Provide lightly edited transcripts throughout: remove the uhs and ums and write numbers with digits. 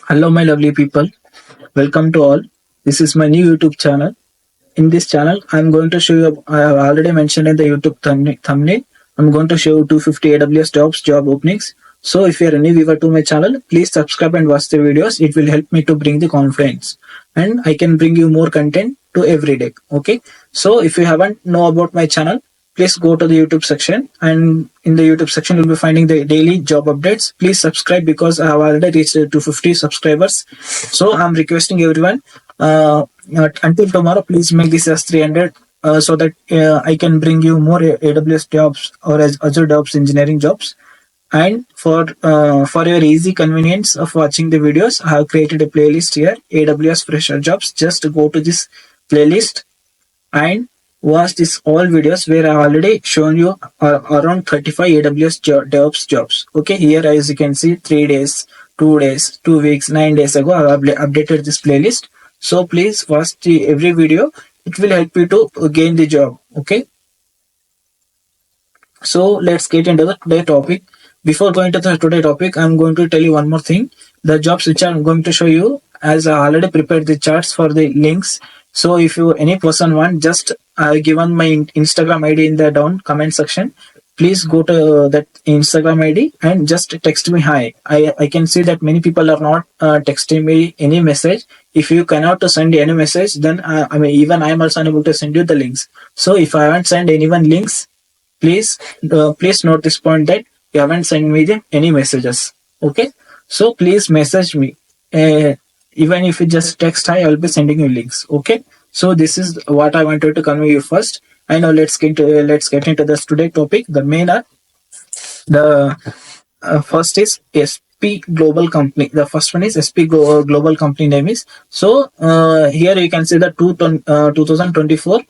Hello, my lovely people. Welcome to all. This is my new YouTube channel. In this channel, I'm going to show you, I have already mentioned in the YouTube thumbnail, I'm going to show you 250 AWS jobs, job openings. So if you're a new viewer to my channel, please subscribe and watch the videos. It will help me to bring the confidence and I can bring you more content to every day. Okay. So if you haven't know about my channel, please go to the YouTube section, and in the YouTube section you'll be finding the daily job updates. Please subscribe because I have already reached 250 subscribers. So I'm requesting everyone until tomorrow, please make this as 300 so that I can bring you more AWS jobs or Azure DevOps engineering jobs. And for your easy convenience of watching the videos, I have created a playlist here, AWS Fresher Jobs. Just go to this playlist and watch this all videos where I already shown you around 35 AWS DevOps jobs. Okay, here as you can see, 3 days, 2 days, 2 weeks, 9 days ago, I have updated this playlist. So please watch every video. It will help you to gain the job. Okay. So let's get into the today topic. Before going to the today topic, I'm going to tell you one more thing. The jobs which I'm going to show you, as I already prepared the charts for the links. So if you any person want, just given my Instagram ID in the down comment section. Please go to that Instagram ID and just text me hi. I can see that many people are not texting me any message. If you cannot send any message, then even I am also unable to send you the links. So if I haven't sent anyone links, please note this point that you haven't sent me any messages. Okay, so please message me. Even if you just text hi, I will be sending you links. Okay, so this is what I wanted to convey you first. I know let's get into this today topic. The first is SP Global Company. The first one is SP Global Company name is. So here you can see the 2024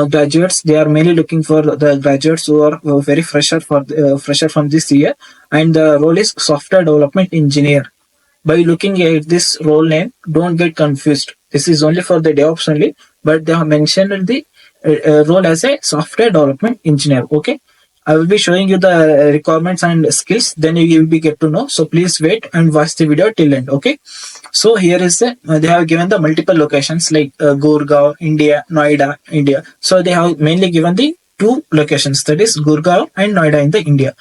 graduates. They are mainly looking for the graduates who are very fresher from this year, and the role is software development engineer. By looking at this role name, don't get confused. This is only for the DevOps only, but they have mentioned the role as a software development engineer. Okay, I will be showing you the requirements and skills, then you will be get to know. So please wait and watch the video till end. Okay, so here is they have given the multiple locations like Gurgaon, India, Noida, India. So they have mainly given the two locations, that is Gurgaon and Noida in the India.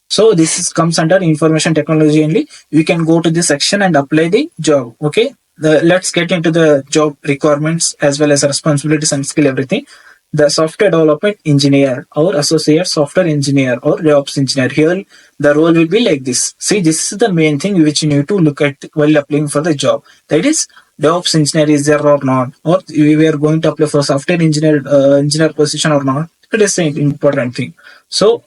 So this comes under information technology only. You can go to this section and apply the job. Okay, let's get into the job requirements as well as responsibilities and skill, everything. The software development engineer or associate software engineer or DevOps engineer. Here the role will be like this. See, this is the main thing which you need to look at while applying for the job. That is, DevOps engineer is there or not, or we are going to apply for software engineer position or not. It is an important thing. So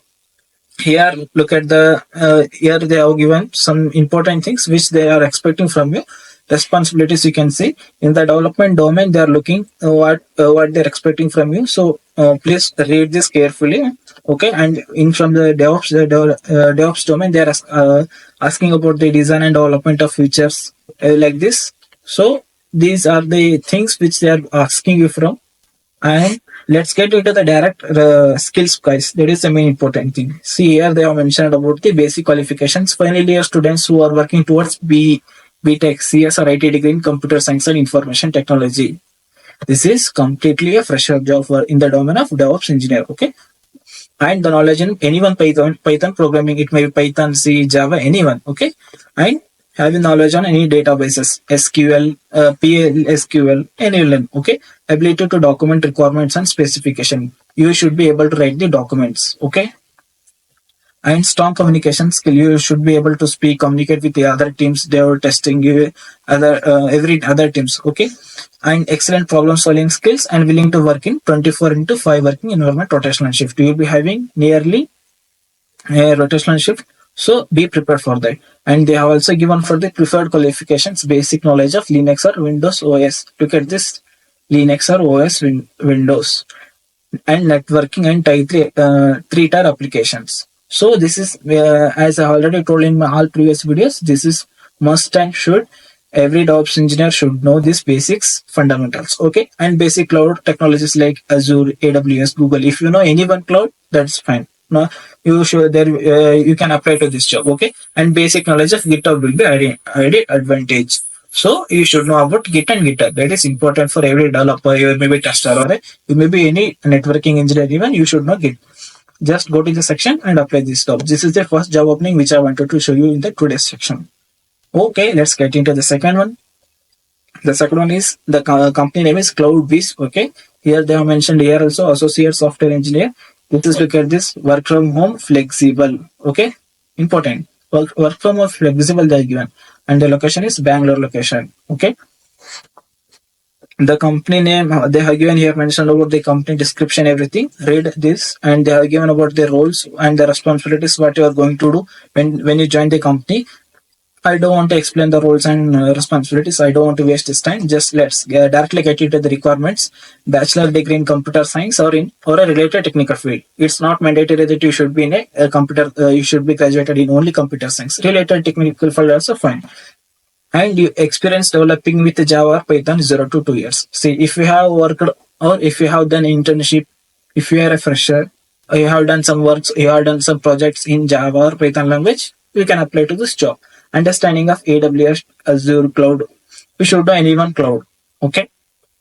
here look at the here they have given some important things which they are expecting from you. Responsibilities, you can see in the development domain they are looking what they're expecting from you. So please read this carefully. Okay, and in from the DevOps domain they are asking about the design and development of features like this. So these are the things which they are asking you from. And let's get into the direct skills, guys. That is the main important thing. See, here they have mentioned about the basic qualifications. Final year students who are working towards BTech, CS or IT degree in computer science and information technology. This is completely a fresher job in the domain of DevOps engineer. Okay, and the knowledge in anyone Python programming. It may be Python, C, Java, anyone. Okay, and having knowledge on any databases, SQL, PLSQL, NLM. Okay, ability to document requirements and specification. You should be able to write the documents. Okay, and strong communication skill. You should be able to speak, communicate with the other teams. They are testing you, every other teams. Okay, and excellent problem solving skills and willing to work in 24/5 working environment, rotational shift. You will be having nearly a rotational shift. So be prepared for that. And they have also given for the preferred qualifications, basic knowledge of Linux or Windows OS. Look at this, Linux or OS Windows, and networking and three-tier applications. So this is, as I already told in my all previous videos, this is must and should. Every DevOps engineer should know these basics, fundamentals. Okay, and basic cloud technologies like Azure, AWS, Google. If you know any one cloud, that's fine. no, you should there you can apply to this job. Okay, and basic knowledge of GitHub will be added advantage. So you should know about Git and GitHub. That is important for every developer. You may be tester or you may be any networking engineer. Even you should know Git. Just go to the section and apply this job. This is the first job opening which I wanted to show you in the today's section. Okay, let's get into the second one. The second one is the company name is CloudBees. Okay, here they have mentioned here also associate software engineer. Let's look at this work from home flexible. Okay, important work from home flexible they are given, and the location is Bangalore location. Okay, the company name they have given here mentioned about the company description everything. Read this, and they have given about the roles and the responsibilities what you are going to do when you join the company. I don't want to explain the roles and responsibilities. I don't want to waste this time. Just let's directly get into the requirements. Bachelor degree in computer science or a related technical field. It's not mandatory that you should be in a computer. You should be graduated in only computer science. Related technical field also fine. And you experience developing with Java or Python 0 to 2 years. See, if you have worked or if you have done internship, if you are a fresher, or you have done some works, you have done some projects in Java or Python language, you can apply to this job. Understanding of AWS, Azure, cloud. You should know any one cloud. Okay.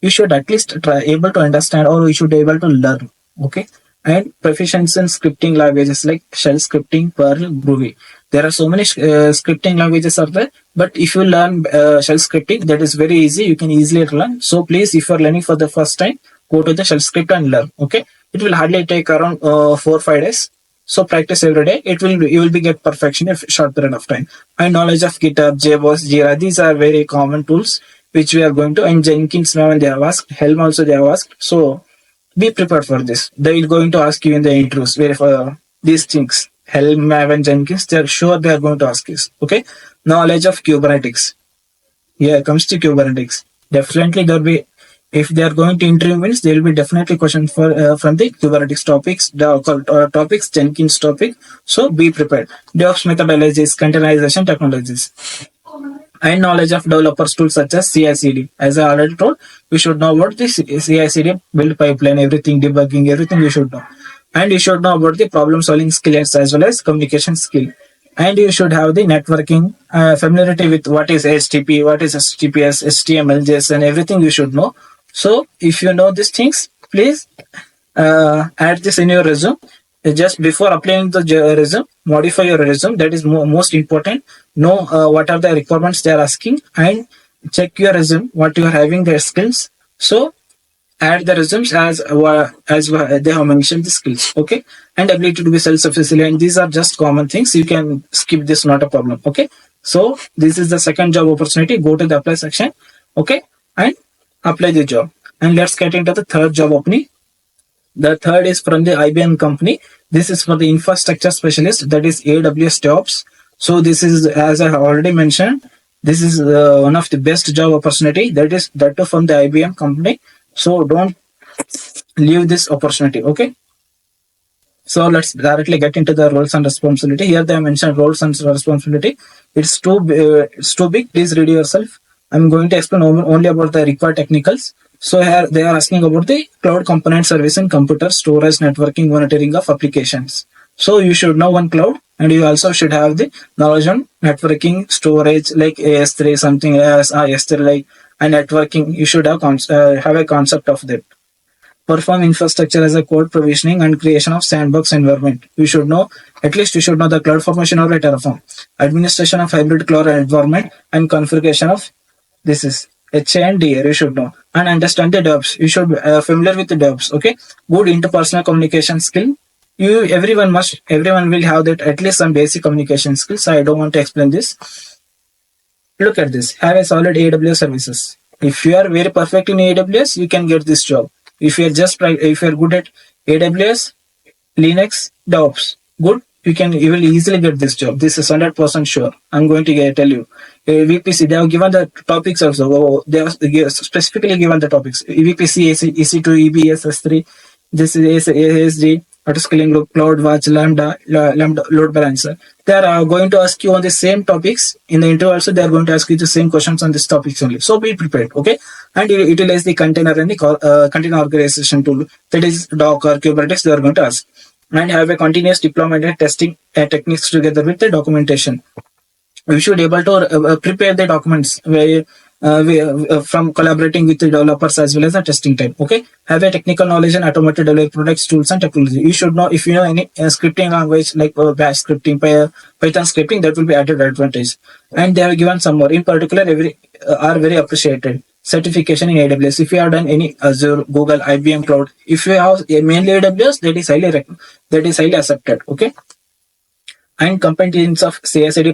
You should at least try able to understand or you should be able to learn. Okay. And proficiency in scripting languages like shell scripting, Perl, Groovy. There are so many scripting languages are there, but if you learn shell scripting, that is very easy. You can easily learn. So please, if you are learning for the first time, go to the shell script and learn. Okay. It will hardly take around 4 or 5 days. So practice every day. You will be get perfection in a short period of time. And knowledge of GitHub, JBoss, Jira. These are very common tools which we are going to. And Jenkins now they have asked. Helm also they have asked. So be prepared for this. They will going to ask you in the interviews for these things. Helm, and Jenkins. They are sure they are going to ask this. Okay. Knowledge of Kubernetes. Here comes to Kubernetes. Definitely there will be. If they are going to interview means there will be definitely questions for from the Kubernetes topics, topics, Jenkins topic. So be prepared. DevOps methodologies, containerization technologies, and knowledge of developers tools such as CI/CD. As I already told, we should know about the CI/CD build pipeline, everything, debugging, everything we should know. And you should know about the problem solving skills as well as communication skill. And you should have the networking familiarity with what is HTTP, what is HTTPS, HTML, JSON, everything you should know. So if you know these things, please add this in your resume. Just before applying the resume, modify your resume. That is most important. Know what are the requirements they are asking and check your resume, what you are having their skills. So add the resumes as they have mentioned the skills. Okay. And ability to be self-sufficient. These are just common things. You can skip this, not a problem. Okay. So this is the second job opportunity. Go to the apply section. Okay. And apply the job. And let's get into the third job opening. The third is from the IBM company. This is for the infrastructure specialist, that is AWS Devops. So this is, as I have already mentioned, this is one of the best job opportunity. That too from the IBM company. So don't leave this opportunity. Okay. So let's directly get into the roles and responsibility. Here they have mentioned roles and responsibility. It's too big. Please read yourself. I'm going to explain only about the required technicals. So here they are asking about the cloud component service and computer storage, networking, monitoring of applications. So you should know one cloud, and you also should have the knowledge on networking, storage like AS3, something as S3 like, and networking. You should have a concept of that. Perform infrastructure as a code provisioning and creation of sandbox environment. You should know, at least you should know the CloudFormation or Terraform. Administration of hybrid cloud environment and configuration of this is HA and DA, you should know. And understand the DevOps. You should be familiar with the DevOps. Okay. Good interpersonal communication skill. Everyone will have that, at least some basic communication skills. I don't want to explain this. Look at this. Have a solid AWS services. If you are very perfect in AWS, you can get this job. If you are good at AWS, Linux, DevOps, good, you will easily get this job. This is 100% sure. I'm going to tell you. VPC, they have given the topics also. They have specifically given the topics. VPC, EC2, EBS, S3, this is ASD, autoscaling group, CloudWatch, Lambda, load balancer. They are going to ask you on the same topics. In the interview also, they are going to ask you the same questions on these topics only. So be prepared, okay? And utilize the container and the container organization tool. That is Docker, Kubernetes, they are going to ask. and have a continuous deployment and testing techniques together with the documentation. We should able to prepare the documents where from collaborating with the developers as well as the testing time. Okay, have a technical knowledge and automated delivery products, tools, and technology. You should know if you know any scripting language like Bash scripting, Python scripting, that will be added advantage. And they have given some more. In particular, every are very appreciated. Certification in AWS. If you have done any Azure, Google, IBM Cloud, if you have mainly AWS, that is highly accepted. Okay, and competence of CI/CD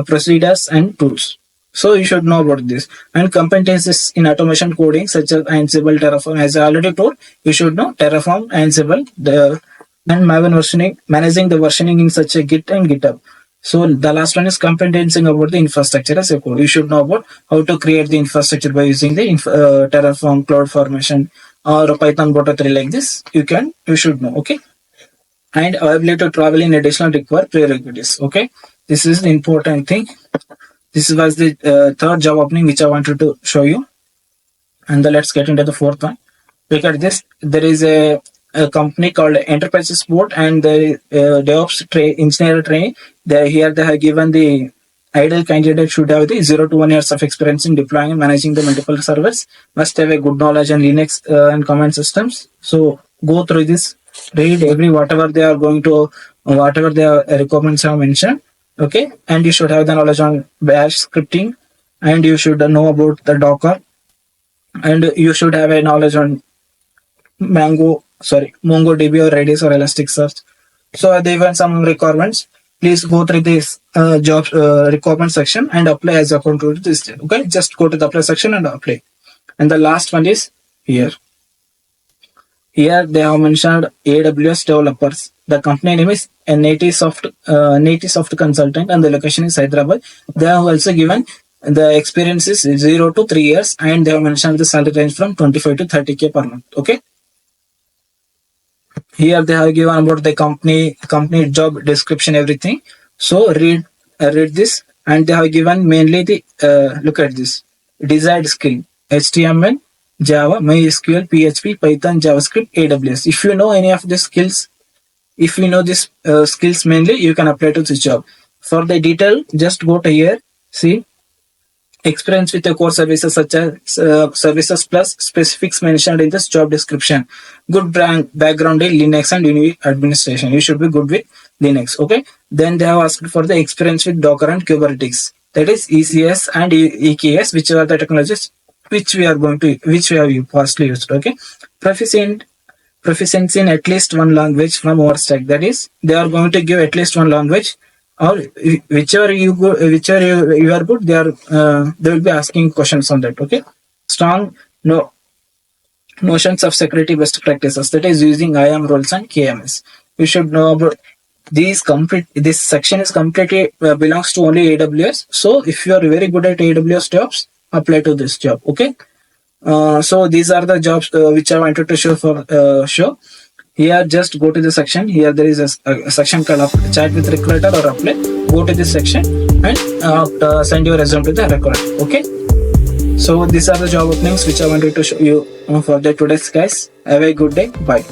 procedures and tools. So you should know about this. And competencies in automation coding such as Ansible, Terraform. As I already told, you should know Terraform, Ansible, and Maven versioning, managing the versioning in such a Git and GitHub. So the last one is competency about the infrastructure as a code. You should know about how to create the infrastructure by using the Terraform, CloudFormation, or Python Bota 3 like this. You should know. Okay. And ability to travel in additional required prerequisites. Okay, this is the important thing. This was the third job opening which I wanted to show you. And then let's get into the fourth one. Look at this. There is a company called Enterprisesport and the DevOps engineer training. Here they have given the ideal candidate should have the 0 to 1 years of experience in deploying and managing the multiple servers. Must have a good knowledge on Linux and command systems. So go through this. Read whatever their requirements have mentioned. Okay, and you should have the knowledge on Bash scripting, and you should know about the Docker, and you should have a knowledge on MongoDB or Redis or Elasticsearch. So they have some requirements. Please go through this job requirement section and apply as according to this. Okay, just go to the apply section and apply. And the last one is here. Here they have mentioned AWS developers. The company name is Nsoft Consultant and the location is Hyderabad. They have also given the experience is 0 to 3 years and they have mentioned the salary range from 25 to 30K per month. Okay. Here they have given about the company job description, everything. So read this, and they have given mainly the look at this desired skill: HTML, Java, MySQL, PHP, Python, JavaScript, AWS. If you know any of these skills, if you know these skills mainly, you can apply to this job. For the detail, just go to here. See, experience with the core services such as services plus specifics mentioned in this job description. Good background in Linux and Unix administration. You should be good with Linux. Okay. Then they have asked for the experience with Docker and Kubernetes. That is ECS and EKS, which are the technologies which we have firstly used. Okay. Proficiency in at least one language from our stack. That is, they are going to give at least one language, or whichever you are good, they will be asking questions on that. Okay. Strong notions of security best practices. That is using IAM roles and KMS. You should know about these. This section is completely belongs to only AWS. So if you are very good at AWS jobs, apply to this job. Okay. So these are the jobs which I wanted to show. Here, just go to the section. Here there is a section called chat with recruiter or apply. Go to this section and send your resume to the recruiter. Okay. So these are the job openings which I wanted to show you for the today's guys. Have a good day. Bye.